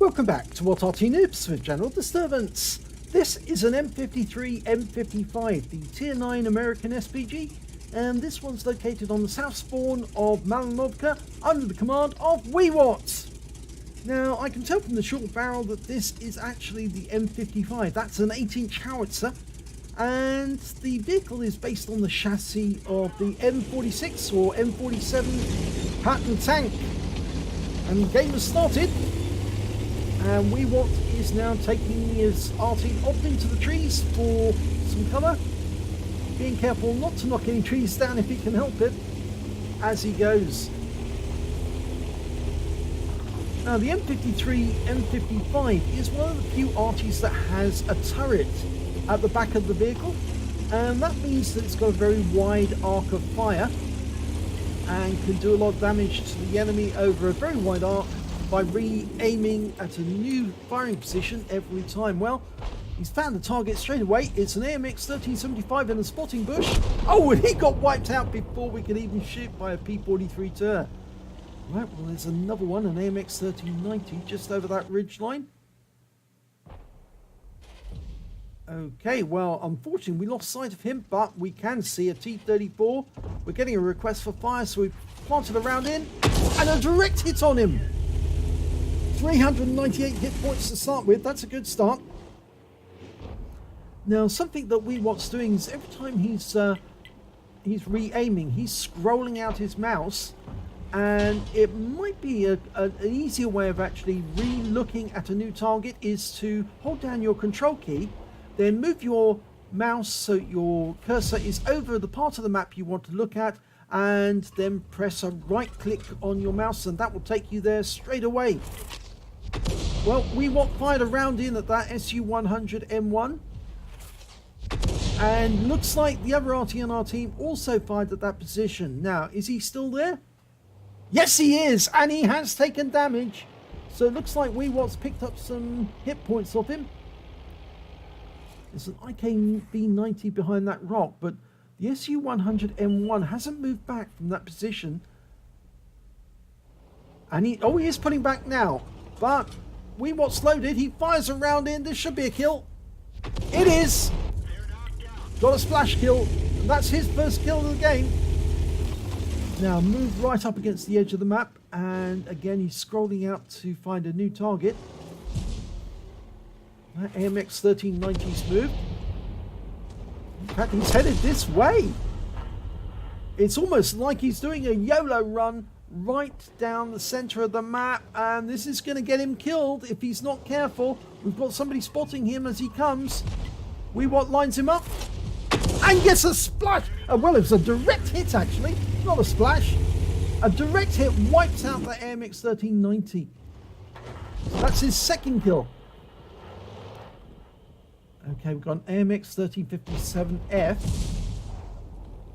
Welcome back to What Arty Noobs with General Disturbance. This is an M53 M55, the Tier 9 American SPG, and this one's located on the south spawn of Malinovka under the command of WeeeWhat. Now, I can tell from the short barrel that this is actually the M55. That's an 8-inch howitzer, and the vehicle is based on the chassis of the M46 or M47 pattern tank. And the game has started, and WeeeWhat is now taking his Arty off into the trees for some cover, being careful not to knock any trees down if he can help it as he goes. Now, the M53 M55 is one of the few Artys that has a turret at the back of the vehicle, and that means that it's got a very wide arc of fire and can do a lot of damage to the enemy over a very wide arc by re-aiming at a new firing position every time. Well, he's found the target straight away. It's an AMX 1375 in a spotting bush. Oh, and he got wiped out before we could even shoot by a P43 turret. Right, well, there's another one, an AMX 1390 just over that ridge line. Okay, well, unfortunately we lost sight of him, but we can see a T-34. We're getting a request for fire, so we've planted a round in, and a direct hit on him. 398 hit points to start with. That's a good start. Now, something that WeeeWhat's doing is every time he's re-aiming, he's scrolling out his mouse, and it might be an easier way of actually re-looking at a new target is to hold down your control key, then move your mouse so your cursor is over the part of the map you want to look at, and then press a right click on your mouse, and that will take you there straight away. Well, WeeeWhat fired a round in at that SU-100 M1, and looks like the other Arty on our team also fired at that position. Now, is he still there? Yes, he is, and he has taken damage. So it looks like WeeeWhat's picked up some hit points off him. There's an IKB-90 behind that rock, but the SU-100 M1 hasn't moved back from that position. And he is putting back now. But WeeeWhat's loaded. He fires a round in. This should be a kill. It is. Got a splash kill. And that's his first kill of the game. Now move right up against the edge of the map. And again, he's scrolling out to find a new target. That AMX 1390's moved. In fact, he's headed this way. It's almost like he's doing a YOLO run right down the center of the map, and this is going to get him killed if he's not careful. We've got somebody spotting him as he comes. WeeeWhat lines him up and gets a splash. Well, it was a direct hit, actually, not a splash. A direct hit wipes out the AMX 1390. That's his second kill. Okay, we've got an AMX 1357F.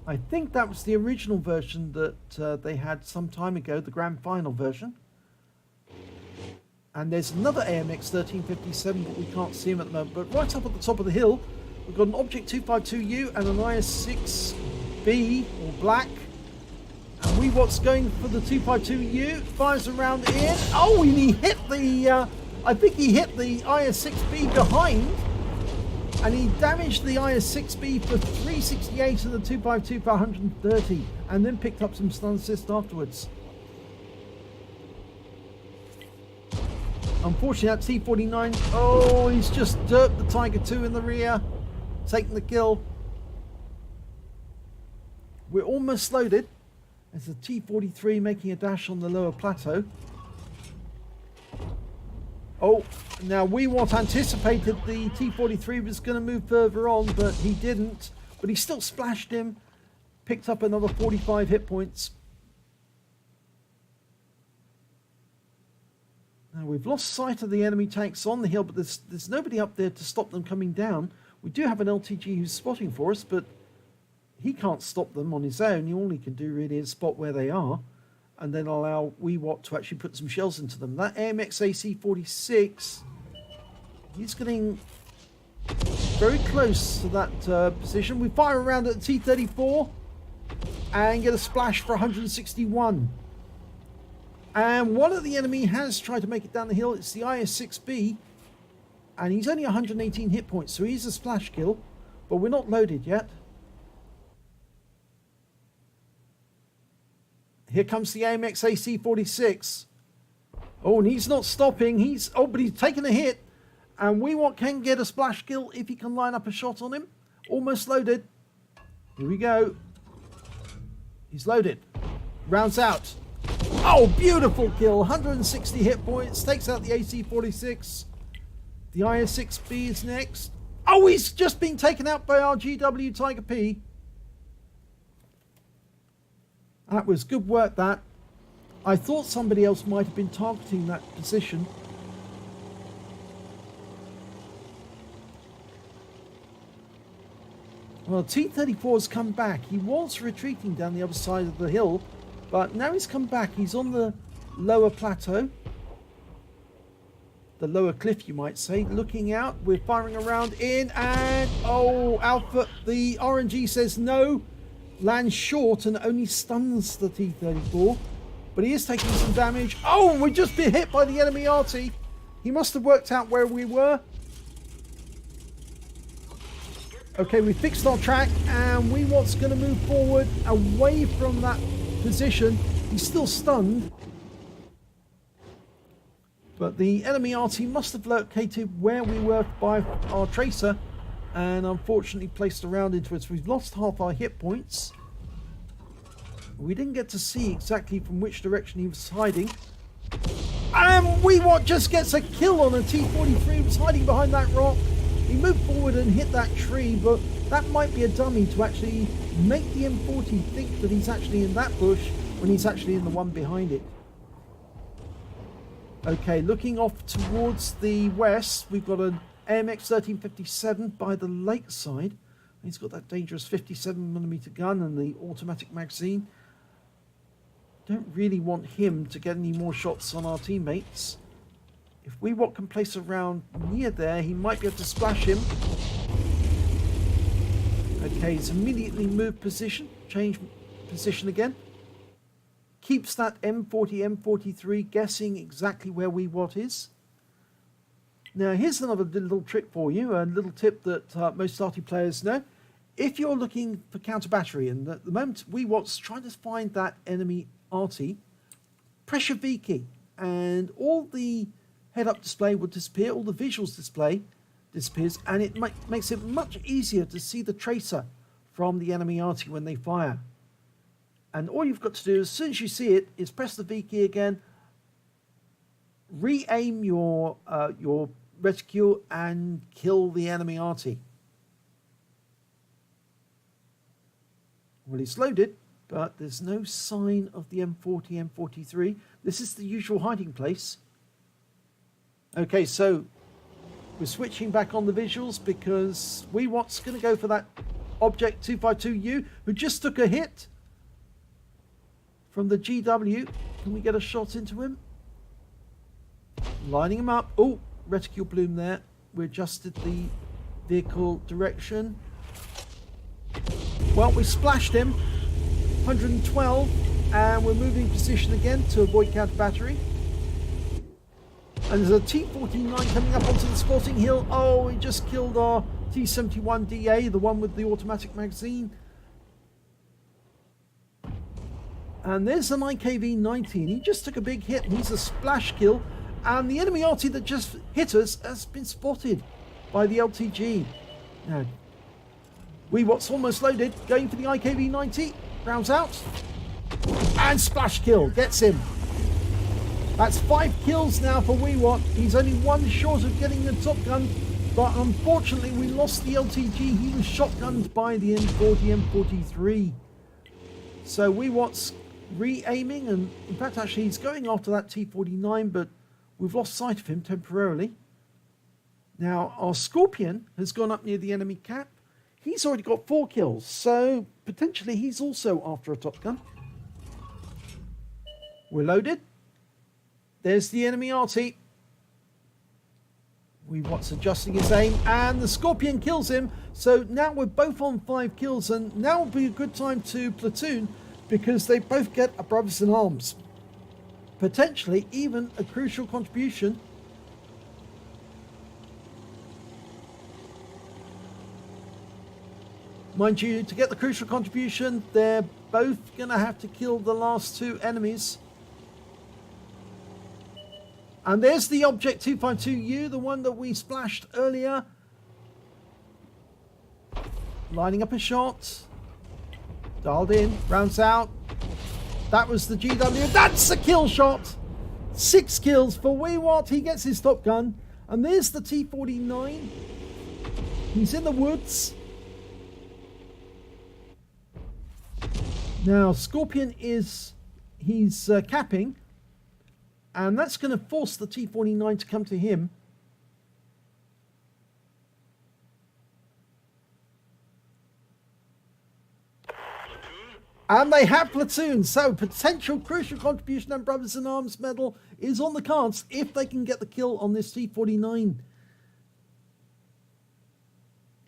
I think that was the original version that they had some time ago, the grand final version. And there's another AMX 1357, but we can't see him at the moment. But right up at the top of the hill, we've got an Object 252U and an IS-6B, or black. And WeeeWhat's going for the 252U, fires around in. Oh, and he hit the, I think he hit the IS-6B behind. And he damaged the IS-6B for 368 and the 252 for 130, and then picked up some stun assist afterwards. Unfortunately, that T-49, oh, he's just derped the Tiger II in the rear, taking the kill. We're almost loaded. There's a T-43 making a dash on the lower plateau. Oh, now WeeeWhat anticipated the T-43 was going to move further on, but he didn't. But he still splashed him, picked up another 45 hit points. Now we've lost sight of the enemy tanks on the hill, but there's nobody up there to stop them coming down. We do have an LTG who's spotting for us, but he can't stop them on his own. All he can do really is spot where they are, and then allow WeeeWhat to actually put some shells into them. That AMX AC-46, he's getting very close to that position. We fire around at the T-34 and get a splash for 161. And one of the enemy has tried to make it down the hill. It's the IS-6B. And he's only 118 hit points, so he's a splash kill. But we're not loaded yet. Here comes the AMX AC-46. Oh, and he's not stopping. But he's taken a hit. And WeeeWhat can get a splash kill if he can line up a shot on him. Almost loaded. Here we go. He's loaded. Rounds out. Oh, beautiful kill. 160 hit points. Takes out the AC-46. The IS-6B is next. Oh, he's just been taken out by our GW Tiger P. That was good work, that. I thought somebody else might have been targeting that position. Well, T-34 has come back. He was retreating down the other side of the hill, but now he's come back. He's on the lower plateau. The lower cliff, you might say. Looking out, we're firing around in, and oh, Alpha, the RNG says no. Lands short and only stuns the T-34. But he is taking some damage. Oh, we've just been hit by the enemy Arty. He must have worked out where we were. Okay, we fixed our track, and WeeeWhat's going to move forward away from that position. He's still stunned. But the enemy Arty must have located where we were by our tracer, and unfortunately placed a round into us. We've lost half our hit points. We didn't get to see exactly from which direction he was hiding. And WeeeWhat just gets a kill on a T-43. He was hiding behind that rock. He moved forward and hit that tree, but that might be a dummy to actually make the M40 think that he's actually in that bush when he's actually in the one behind it. Okay, looking off towards the west, we've got an AMX 1357 by the lakeside. He's got that dangerous 57mm gun and the automatic magazine. Don't really want him to get any more shots on our teammates. If WeeeWhat can place a round near there, he might be able to splash him. Okay, he's immediately moved position, change position again. Keeps that M40, M43 guessing exactly where WeeeWhat is. Now, here's another little trick for you, a little tip that most Arty players know. If you're looking for counter battery, and at the moment WeeeWhat's trying to find that enemy Arty, press your V key, and all the head-up display will disappear, all the visuals display disappears, and it makes it much easier to see the tracer from the enemy Arty when they fire. And all you've got to do as soon as you see it is press the V key again, re-aim your reticule and kill the enemy Arty. Well, it's loaded, but there's no sign of the M40, M43. This is the usual hiding place. Okay, so we're switching back on the visuals because WeeeWhat's going to go for that Object 252U who just took a hit from the GW. Can we get a shot into him? Lining him up. Oh, reticule bloom there. We adjusted the vehicle direction. Well, we splashed him. 112, and we're moving position again to avoid counter battery. And there's a T-49 coming up onto the Sporting Hill. Oh, he just killed our T-71DA, the one with the automatic magazine. And there's an IKV-90, and he just took a big hit, and he's a splash kill. And the enemy Arty that just hit us has been spotted by the LTG. Now, WeeeWhat's almost loaded, going for the IKV-90. Rounds out. And splash kill, gets him. That's 5 kills now for WeeeWhat. He's only one short of getting the Top Gun, but unfortunately we lost the LTG. He was shotgunned by the M40, M43. So WeeeWhat's re-aiming, and in fact actually he's going after that T-49, but we've lost sight of him temporarily. Now our Scorpion has gone up near the enemy cap. He's already got 4 kills, so potentially he's also after a Top Gun. We're loaded. There's the enemy Arty. WeeeWhat's adjusting his aim, and the Scorpion kills him. So now we're both on 5 kills, and now would be a good time to platoon because they both get a brothers in arms. potentially even a crucial contribution. Mind you, to get the crucial contribution, they're both going to have to kill the last two enemies. And there's the Object 252U, the one that we splashed earlier. Lining up a shot. Dialed in, rounds out. That was the GW. That's a kill shot! 6 kills for WeeeWhat. He gets his Top Gun. And there's the T49. He's in the woods. Now, Scorpion he's capping, and that's going to force the T49 to come to him. And they have platoon, so potential crucial contribution and Brothers in Arms medal is on the cards if they can get the kill on this T49.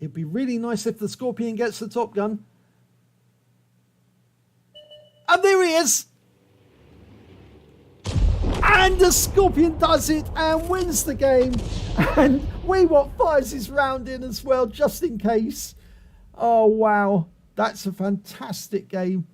It'd be really nice if the Scorpion gets the Top Gun. And there he is! And the Scorpion does it and wins the game. And WeeeWhat fires his round in as well, just in case. Oh, wow. That's a fantastic game.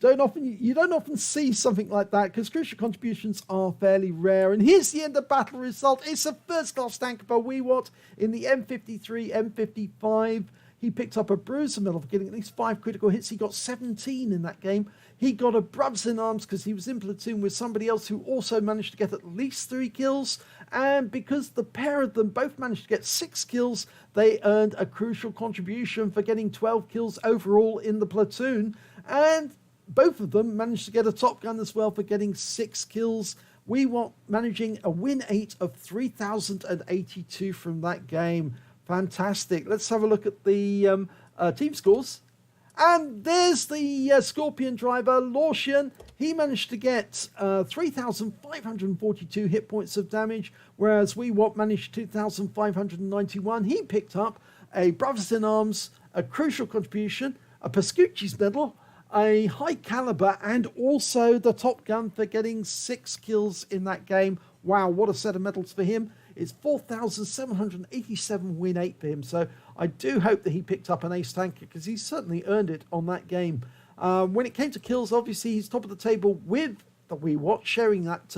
You don't often see something like that because crucial contributions are fairly rare. And here's the end of battle result. It's a first-class tank by WeeeWhat in the M53, M55. He picked up a Bruiser medal for getting at least 5 critical hits. He got 17 in that game. He got a Brothers in Arms because he was in platoon with somebody else who also managed to get at least 3 kills. And because the pair of them both managed to get 6 kills, they earned a crucial contribution for getting 12 kills overall in the platoon. And both of them managed to get a Top Gun as well for getting 6 kills. WeeeWhat managing a win 8 of 3,082 from that game. Fantastic. Let's have a look at the team scores. And there's the Scorpion driver, Lortian. He managed to get 3,542 hit points of damage, whereas WeeeWhat managed 2,591. He picked up a Brothers in Arms, a crucial contribution, a Pascucci's medal, a high caliber, and also the Top Gun for getting 6 kills in that game. Wow, what a set of medals for him. It's 4,787 win 8 for him. So I do hope that he picked up an ace tanker because he certainly earned it on that game. When it came to kills, obviously he's top of the table with the WeeeWhat, sharing that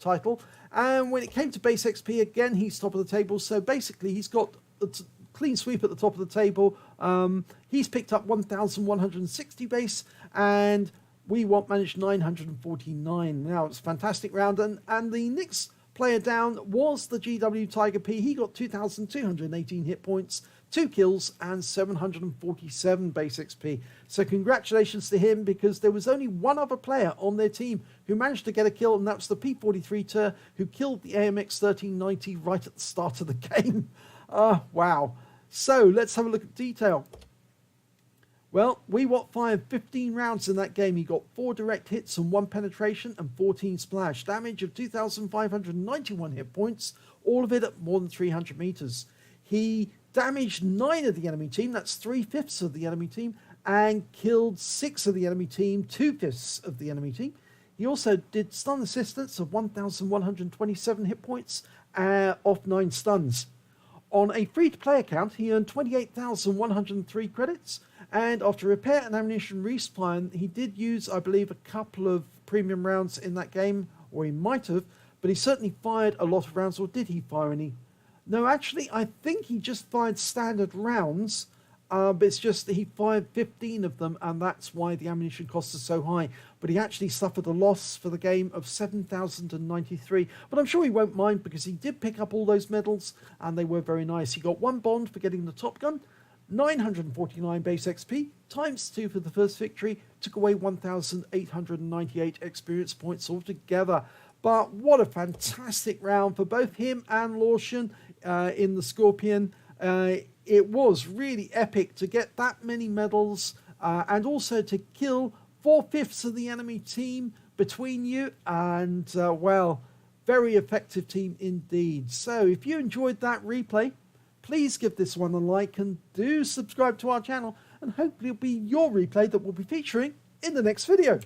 title. And when it came to base XP, again, he's top of the table. So basically he's got a clean sweep at the top of the table. He's picked up 1,160 base and WeeeWhat managed 949. Now it's a fantastic round. And the next player down was the GW Tiger P. He got 2,218 hit points, 2 kills, and 747 base XP. So congratulations to him because there was only one other player on their team who managed to get a kill, and that was the P43 Tur who killed the AMX 1390 right at the start of the game. Wow. So let's have a look at detail. Well, WeeeWhat fired 15 rounds in that game. He got 4 direct hits and 1 penetration and 14 splash. Damage of 2,591 hit points, all of it at more than 300 meters. He damaged 9 of the enemy team, that's 3/5 of the enemy team, and killed 6 of the enemy team, 2/5 of the enemy team. He also did stun assistance of 1,127 hit points off 9 stuns. On a free-to-play account, he earned 28,103 credits, and after repair and ammunition respawn, he did use, I believe, a couple of premium rounds in that game, or he might have, but he certainly fired a lot of rounds, or did he fire any? No, actually, I think he just fired standard rounds, but it's just that he fired 15 of them, and that's why the ammunition costs are so high. But he actually suffered a loss for the game of 7,093. But I'm sure he won't mind because he did pick up all those medals, and they were very nice. He got 1 bond for getting the Top Gun, 949 base XP, times 2 for the first victory, took away 1,898 experience points altogether. But what a fantastic round for both him and Lortian in the Scorpion. It was really epic to get that many medals and also to kill 4/5 of the enemy team between you. And, well, very effective team indeed. So if you enjoyed that replay, please give this one a like and do subscribe to our channel. And hopefully it'll be your replay that we'll be featuring in the next video.